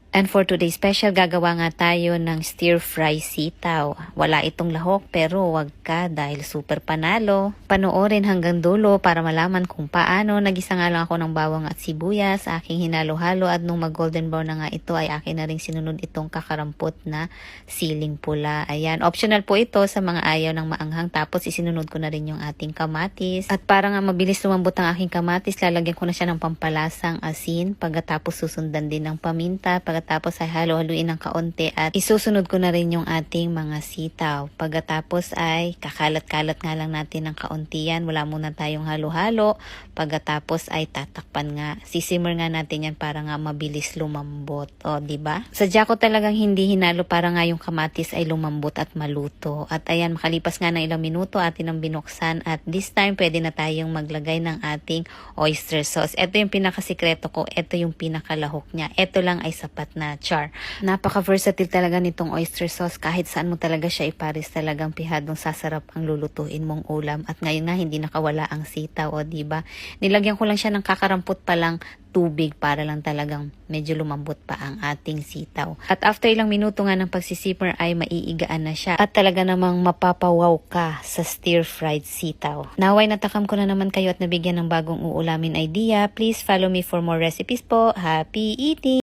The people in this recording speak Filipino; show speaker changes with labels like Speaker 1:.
Speaker 1: And for today's special, gagawa nga tayo ng stir-fry sitaw. Wala itong lahok pero wag ka dahil super panalo. Panoorin hanggang dulo para malaman kung paano. Nagisa nga lang ako ng bawang at sibuyas, aking hinalo-halo at nung mag-golden brown na nga ito ay akin na rin sinunod itong kakarampot na siling pula. Ayan, optional po ito sa mga ayaw ng maanghang. Tapos isinunod ko na rin yung ating kamatis. At para nga mabilis lumambot ang aking kamatis, lalagyan ko na siya ng pampalasang asin. Pagkatapos susundan din ng paminta. Pagkatapos ay halo-haluin ng kaunti at isusunod ko na rin yung ating mga sitaw. Pagkatapos ay kakalat-kalat nga lang natin ng kaunti yan. Wala muna tayong halo-halo. Pagkatapos ay tatakpan nga. Sisimmer nga natin yan para nga mabilis lumambot. O, diba? Sadya ko talagang hindi hinalo para nga yung kamatis ay lumambot at maluto. At ayan, makalipas nga ng ilang minuto atin ang binuksan at this time pwede na tayong maglagay ng ating oyster sauce. Ito yung pinakasikreto ko. Ito yung pinakalahok niya. Ito lang ay sapat na, char. Napaka-versatile talaga nitong oyster sauce. Kahit saan mo talaga siya iparis, talagang pihadong sasarap ang lulutuin mong ulam. At ngayon nga hindi nakawala ang sitaw, o diba? Nilagyan ko lang siya ng kakarampot pa lang tubig para lang talagang medyo lumambot pa ang ating sitaw. At after ilang minuto nga ng pagsisimmer ay maiigaan na siya. At talaga namang mapapawaw ka sa stir-fried sitaw. Naway natakam ko na naman kayo at nabigyan ng bagong uulamin idea. Please follow me for more recipes po. Happy eating!